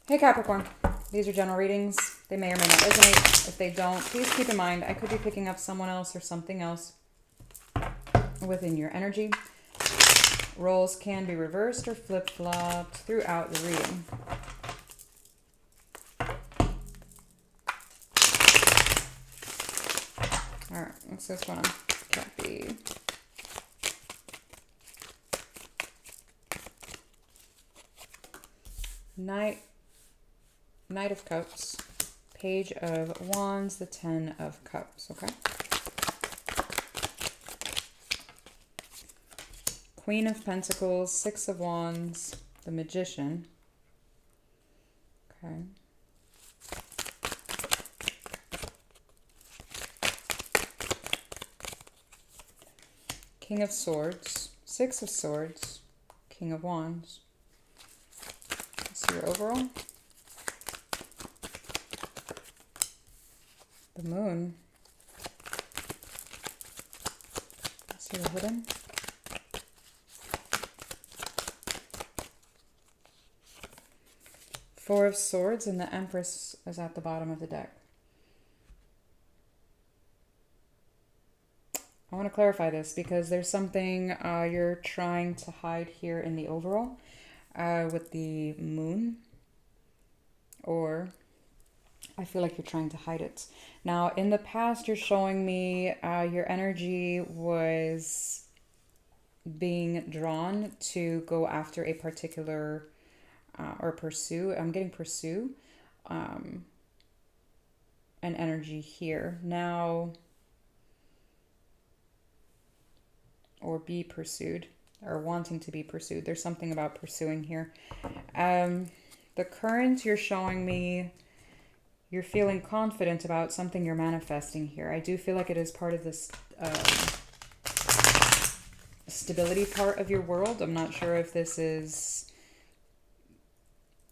Hey Capricorn, these are general readings. They may or may not resonate. If they don't, please keep in mind I could be picking up someone else or something else within your energy. Roles can be reversed or flip-flopped throughout the reading. Alright, what's this one? Cappy. Knight of Cups, Page of Wands, the Ten of Cups, okay? Queen of Pentacles, Six of Wands, the Magician, okay? King of Swords, Six of Swords, King of Wands. Let's see your overall. The Moon. Let's see the hidden. Four of Swords, and the Empress is at the bottom of the deck. I want to clarify this because there's something you're trying to hide here in the overall with the Moon, or I feel like you're trying to hide it. Now, in the past, you're showing me your energy was being drawn to go after a particular or pursue. I'm getting pursue an energy here. Now, or be pursued or wanting to be pursued. There's something about pursuing here. The current, you're showing me you're feeling confident about something you're manifesting here. I do feel like it is part of this stability part of your world. I'm not sure if this is,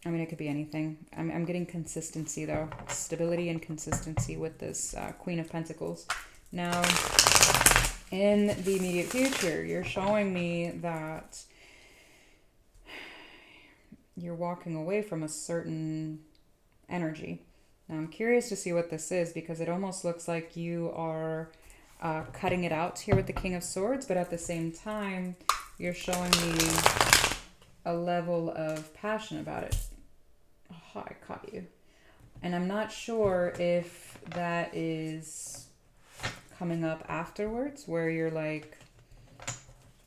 I mean, it could be anything. I'm getting consistency though. Stability and consistency with this Queen of Pentacles. Now, in the immediate future, you're showing me that you're walking away from a certain energy. Now, I'm curious to see what this is because it almost looks like you are cutting it out here with the King of Swords, but at the same time, you're showing me a level of passion about it. Oh, I caught you. And I'm not sure if that is coming up afterwards where you're like,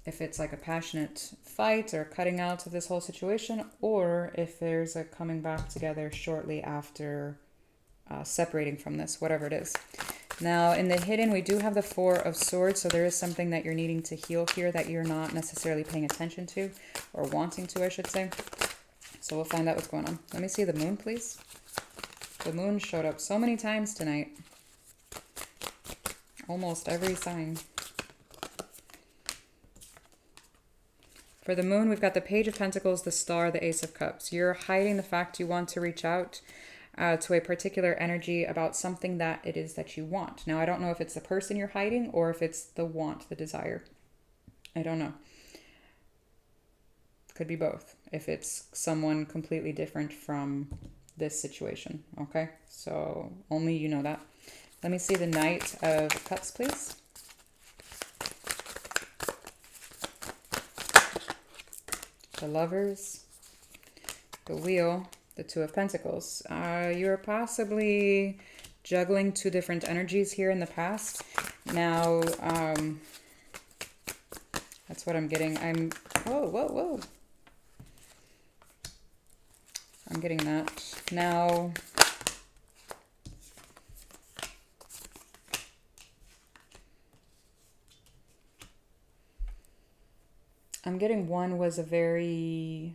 if it's like a passionate fight or cutting out of this whole situation, or if there's a coming back together shortly after separating from this, whatever it is. Now, in the hidden, we do have the Four of Swords, so there is something that you're needing to heal here that you're not necessarily paying attention to, or wanting to, I should say. So we'll find out what's going on. Let me see the Moon, please. The Moon showed up so many times tonight. Almost every sign. For the Moon, we've got the Page of Pentacles, the Star, the Ace of Cups. You're hiding the fact you want to reach out to a particular energy about something that it is that you want. Now, I don't know if it's the person you're hiding or if it's the want, the desire. I don't know. Could be both. If it's someone completely different from this situation. Okay? So only you know that. Let me see the Knight of Cups, please. The Lovers. The Wheel. The Two of Pentacles. You're possibly juggling two different energies here in the past. Now, that's what I'm getting. Whoa. I'm getting that. Now, I'm getting one was a very...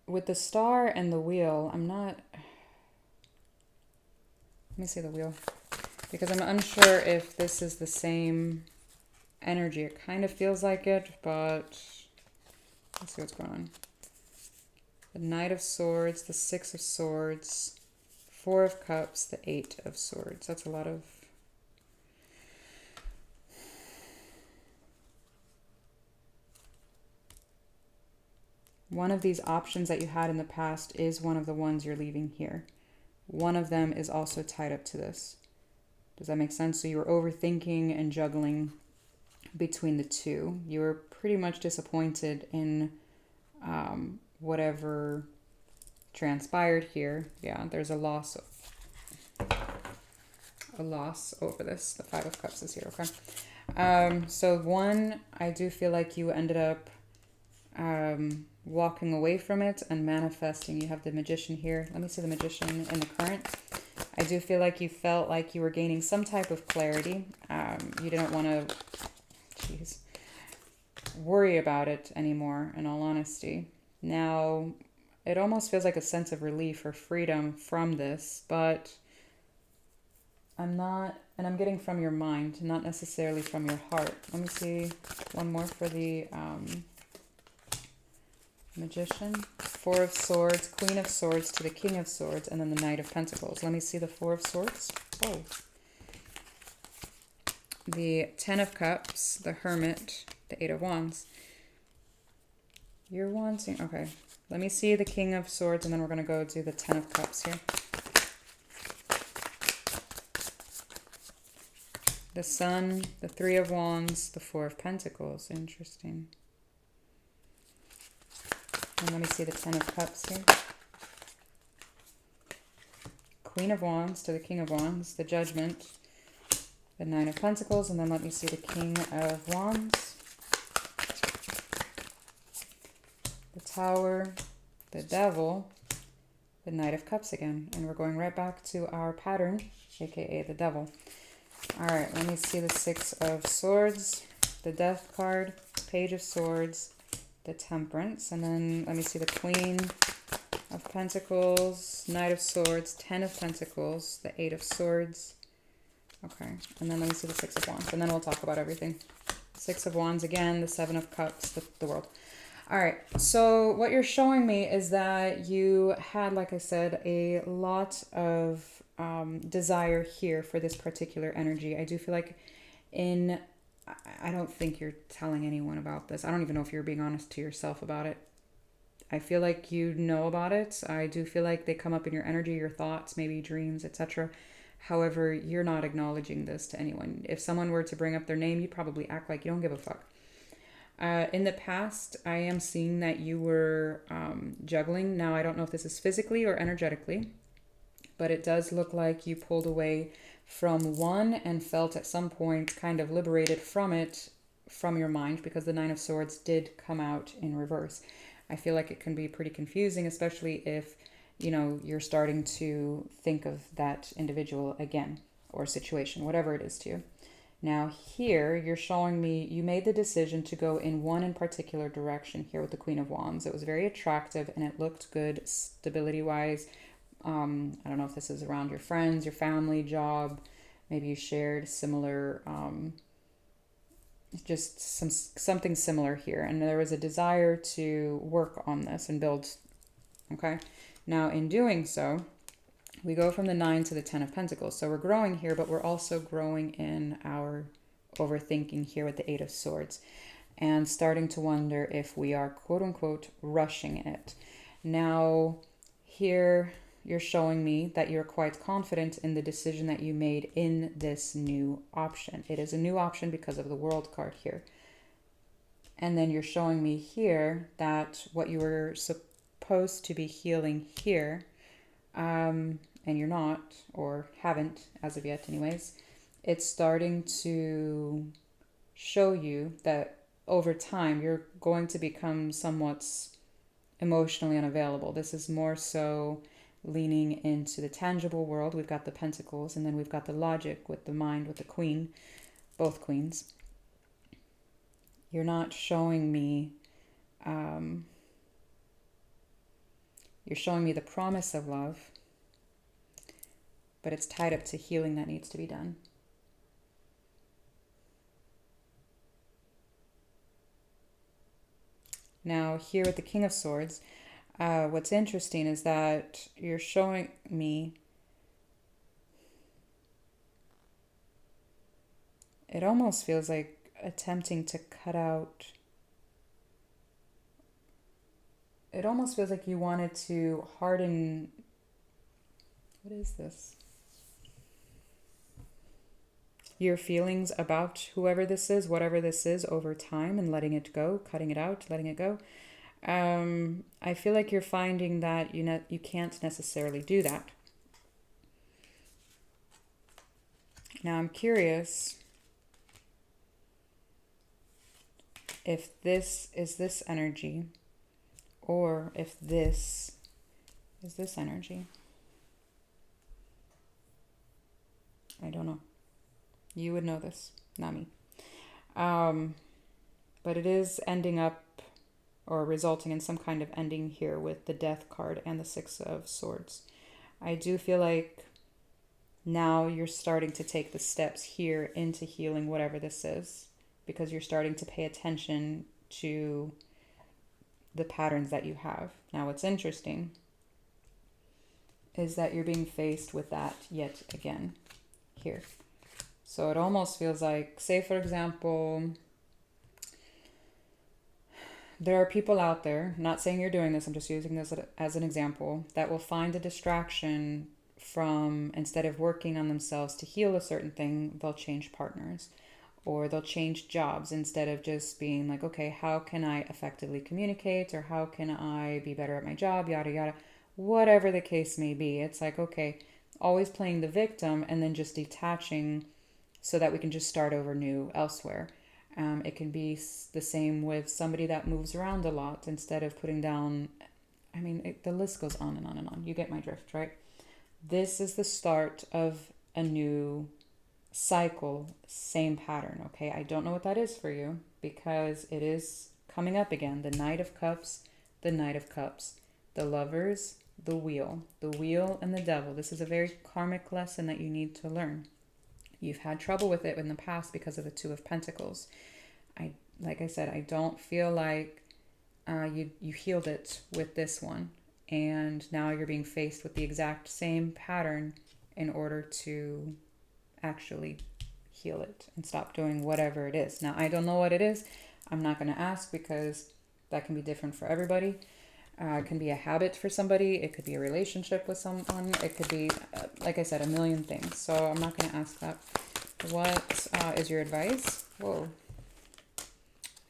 With the Star and the Wheel, I'm not... Let me see the Wheel. Because I'm unsure if this is the same energy. It kind of feels like it, but let's see what's going on. The Knight of Swords, the Six of Swords, Four of Cups, the Eight of Swords. That's a lot of... One of these options that you had in the past is one of the ones you're leaving here. One of them is also tied up to this. Does that make sense? So you were overthinking and juggling between the two. You were pretty much disappointed in whatever transpired here. Yeah, there's a loss over this. The Five of Cups is here, okay? So one, I do feel like you ended up walking away from it and manifesting. You have the Magician here. Let me see the Magician in the current. I do feel like you felt like you were gaining some type of clarity. You didn't want to, worry about it anymore, in all honesty. Now, it almost feels like a sense of relief or freedom from this, but I'm not, and I'm getting from your mind, not necessarily from your heart. Let me see one more for the Magician. Four of Swords, Queen of Swords to the King of Swords, and then the Knight of Pentacles. Let me see the Four of Swords. Oh. The Ten of Cups, the Hermit, the Eight of Wands. You're wanting, okay. Let me see the King of Swords, and then we're going to go do the Ten of Cups here. The Sun, the Three of Wands, the Four of Pentacles. Interesting. And let me see the Ten of Cups here. Queen of Wands to the King of Wands, the Judgment, the Nine of Pentacles, and then let me see the King of Wands, the Tower, the Devil, the Knight of Cups again. And we're going right back to our pattern, aka the Devil. All right, let me see the Six of Swords, the Death card, Page of Swords, the Temperance, and then let me see the Queen of Pentacles, Knight of Swords, Ten of Pentacles, the Eight of Swords. Okay, and then let me see the Six of Wands, and then we'll talk about everything. Six of Wands again, the Seven of Cups, the World. All right, so what you're showing me is that you had, like I said, a lot of desire here for this particular energy. I do feel like I don't think you're telling anyone about this. I don't even know if you're being honest to yourself about it. I feel like you know about it. I do feel like they come up in your energy, your thoughts, maybe dreams, etc. However, you're not acknowledging this to anyone. If someone were to bring up their name, you'd probably act like you don't give a fuck. In the past, I am seeing that you were juggling. Now, I don't know if this is physically or energetically, but it does look like you pulled away from one and felt at some point kind of liberated from it, from your mind, because the Nine of Swords did come out in reverse. I feel like it can be pretty confusing, especially if, you're starting to think of that individual again, or situation, whatever it is to you. Now here, you're showing me you made the decision to go in one in particular direction here with the Queen of Wands. It was very attractive and it looked good stability-wise. I don't know if this is around your friends, your family, job. Maybe you shared similar, just something similar here. And there was a desire to work on this and build. Okay. Now in doing so, we go from the 9 to the 10 of Pentacles. So we're growing here, but we're also growing in our overthinking here with the 8 of Swords and starting to wonder if we are quote unquote rushing it. Now here, you're showing me that you're quite confident in the decision that you made in this new option. It is a new option because of the World card here. And then you're showing me here that what you were supposed to be healing here, and you're not, or haven't as of yet anyways, it's starting to show you that over time you're going to become somewhat emotionally unavailable. This is more so leaning into the tangible world. We've got the Pentacles, and then we've got the logic with the mind, with the Queen, both Queens. You're not showing me, you're showing me the promise of love, but it's tied up to healing that needs to be done. Now here with the King of Swords, what's interesting is that you're showing me, it almost feels like attempting to cut out it almost feels like you wanted to harden, what is this? Your feelings about whoever this is, whatever this is, over time, and letting it go, cutting it out, letting it go. I feel like you're finding that you can't necessarily do that. Now I'm curious if this is this energy, or if this is this energy. I don't know. You would know this, not me. But it is ending up or resulting in some kind of ending here with the Death card and the Six of Swords. I do feel like now you're starting to take the steps here into healing whatever this is, because you're starting to pay attention to the patterns that you have. Now, what's interesting is that you're being faced with that yet again here. So it almost feels like, say for example, there are people out there, not saying you're doing this, I'm just using this as an example, that will find a distraction from, instead of working on themselves to heal a certain thing, they'll change partners, or they'll change jobs instead of just being like, okay, how can I effectively communicate, or how can I be better at my job, yada yada, whatever the case may be. It's like, okay, always playing the victim and then just detaching so that we can just start over new elsewhere. It can be the same with somebody that moves around a lot, instead of putting down, I mean, the list goes on and on and on. You get my drift, right? This is the start of a new cycle, same pattern, okay? I don't know what that is for you, because it is coming up again. The Knight of Cups, the Knight of Cups, the Lovers, the Wheel and the Devil. This is a very karmic lesson that you need to learn. You've had trouble with it in the past because of the Two of Pentacles. Like I said, I don't feel like you healed it with this one. And now you're being faced with the exact same pattern in order to actually heal it and stop doing whatever it is. Now, I don't know what it is. I'm not going to ask, because that can be different for everybody. It can be a habit for somebody. It could be a relationship with someone. It could be, like I said, a million things. So I'm not going to ask that. What is your advice? Whoa.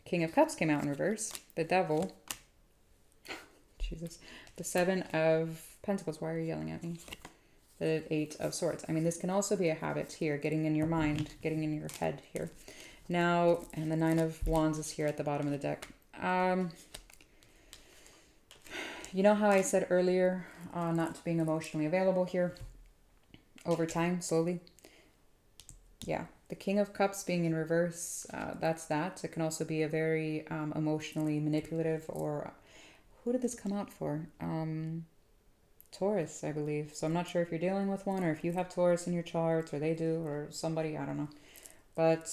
King of Cups came out in reverse. The Devil. Jesus. The Seven of Pentacles. Why are you yelling at me? The Eight of Swords. I mean, this can also be a habit here, getting in your mind, getting in your head here. Now, and the Nine of Wands is here at the bottom of the deck. You know how I said earlier, not being emotionally available here over time, slowly? Yeah, the King of Cups being in reverse, that's that. It can also be a very emotionally manipulative, or who did this come out for? Taurus, I believe. So I'm not sure if you're dealing with one, or if you have Taurus in your charts, or they do, or somebody, I don't know. But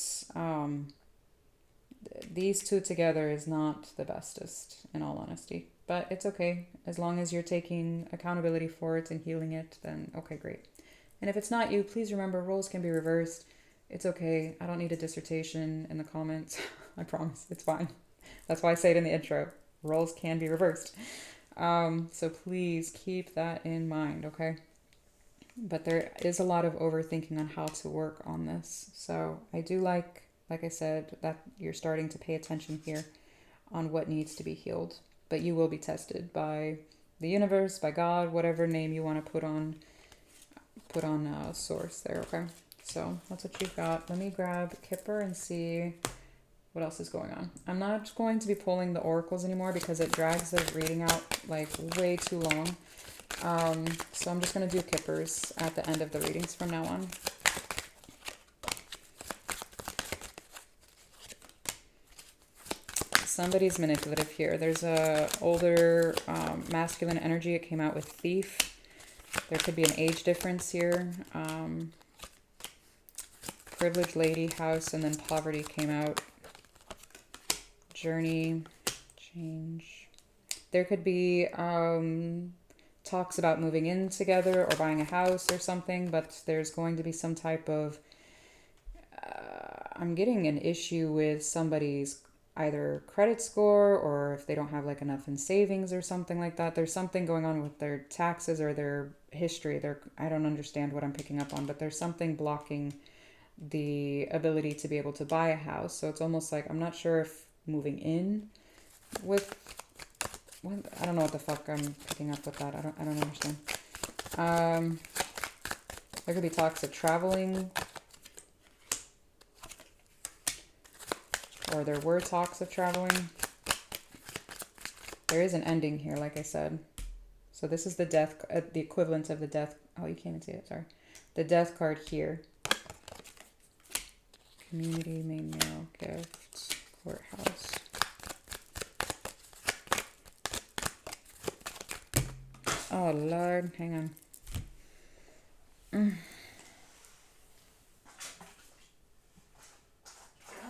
these two together is not the bestest, in all honesty. But it's okay. As long as you're taking accountability for it and healing it, then okay, great. And if it's not you, please remember, roles can be reversed. It's okay. I don't need a dissertation in the comments. I promise. It's fine. That's why I say it in the intro. Roles can be reversed. So please keep that in mind, okay? But there is a lot of overthinking on how to work on this. So I do like I said, that you're starting to pay attention here on what needs to be healed. But you will be tested by the universe, by God, whatever name you want to put on source there, okay? So that's what you've got. Let me grab Kipper and see what else is going on. I'm not going to be pulling the oracles anymore because it drags the reading out like way too long. So I'm just going to do Kippers at the end of the readings from now on. Somebody's manipulative here. There's a older masculine energy. It came out with Thief. There could be an age difference here. Privileged Lady, House, and then Poverty came out. Journey, Change. There could be talks about moving in together or buying a house or something, but there's going to be some type of... I'm getting an issue with somebody's either credit score, or if they don't have like enough in savings or something like that. There's something going on with their taxes or their history. I don't understand what I'm picking up on, but there's something blocking the ability to be able to buy a house. So it's almost like, I'm not sure if moving in with, I don't know what the fuck I'm picking up with that. I don't understand. There could be talks of traveling, or there were talks of traveling. There is an ending here, like I said. So this is the death, the equivalent of the death. Oh, you can't even see it, sorry. The death card here. Community, main mail, gift, courthouse. Oh, Lord, hang on. Come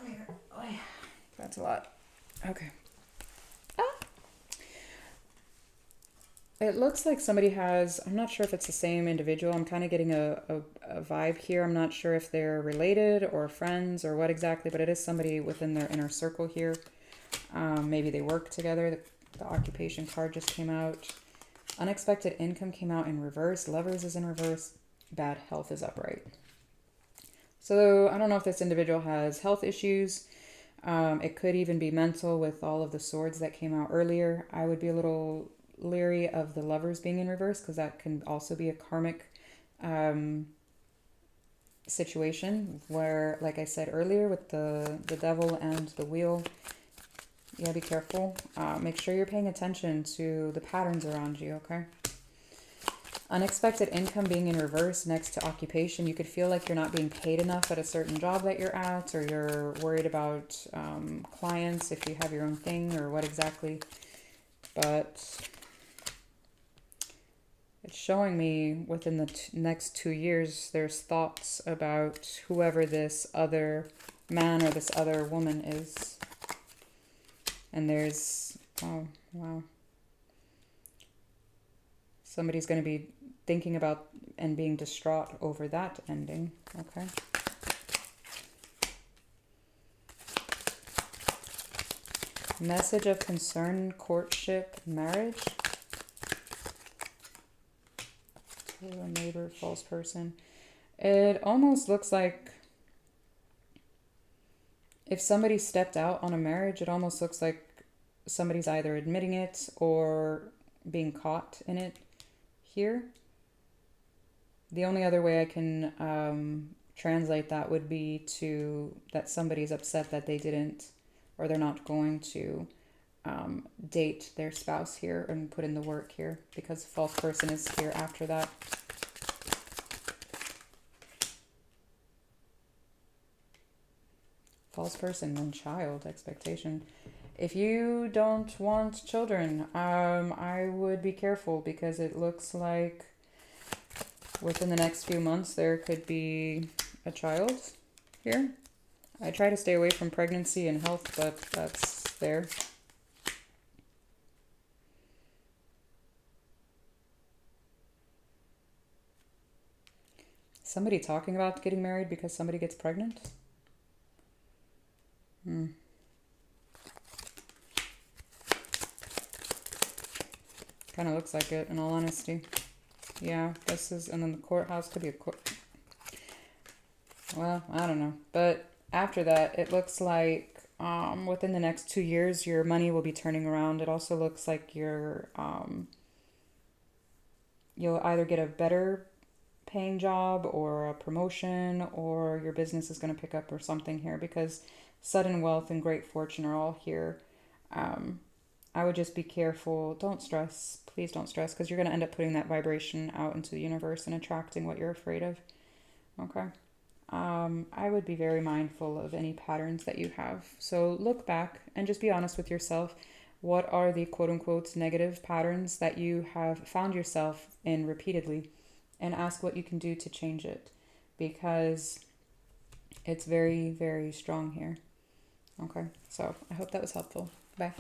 here. Oh, yeah. That's a lot. Okay. It looks like somebody has, I'm not sure if it's the same individual. I'm kind of getting a vibe here. I'm not sure if they're related or friends or what exactly, but it is somebody within their inner circle here. Maybe they work together. The occupation card just came out. Unexpected income came out in reverse. Lovers is in reverse. Bad health is upright. So I don't know if this individual has health issues. It could even be mental with all of the swords that came out earlier. I would be a little leery of the lovers being in reverse, because that can also be a karmic situation where, like I said earlier, with the devil and the wheel, you gotta be careful. Make sure you're paying attention to the patterns around you, okay? Unexpected income being in reverse next to occupation. You could feel like you're not being paid enough at a certain job that you're at, or you're worried about clients if you have your own thing, or what exactly. But it's showing me within the next 2 years, there's thoughts about whoever this other man or this other woman is. And there's, oh, wow. Somebody's going to be thinking about and being distraught over that ending. Okay. Message of concern, courtship, marriage. A neighbor, false person. It almost looks like if somebody stepped out on a marriage, it almost looks like somebody's either admitting it or being caught in it here. The only other way I can translate that would be that somebody's upset that they didn't, or they're not going to date their spouse here and put in the work here, because false person is here after that. False person, then child, expectation. If you don't want children, I would be careful, because it looks like within the next few months there could be a child here. I try to stay away from pregnancy and health, but that's there. Somebody talking about getting married because somebody gets pregnant? Kind of looks like it, in all honesty. Yeah, this is, and then the courthouse could be a court. Well, I don't know. But after that, it looks like within the next 2 years, your money will be turning around. It also looks like you'll either get a better paying job or a promotion, or your business is going to pick up or something here, because sudden wealth and great fortune are all here. I would just be careful. Don't stress. Please don't stress, because you're going to end up putting that vibration out into the universe and attracting what you're afraid of. Okay. I would be very mindful of any patterns that you have. So look back and just be honest with yourself. What are the quote unquote negative patterns that you have found yourself in repeatedly, and ask what you can do to change it, because it's very, very strong here. Okay, so I hope that was helpful. Bye.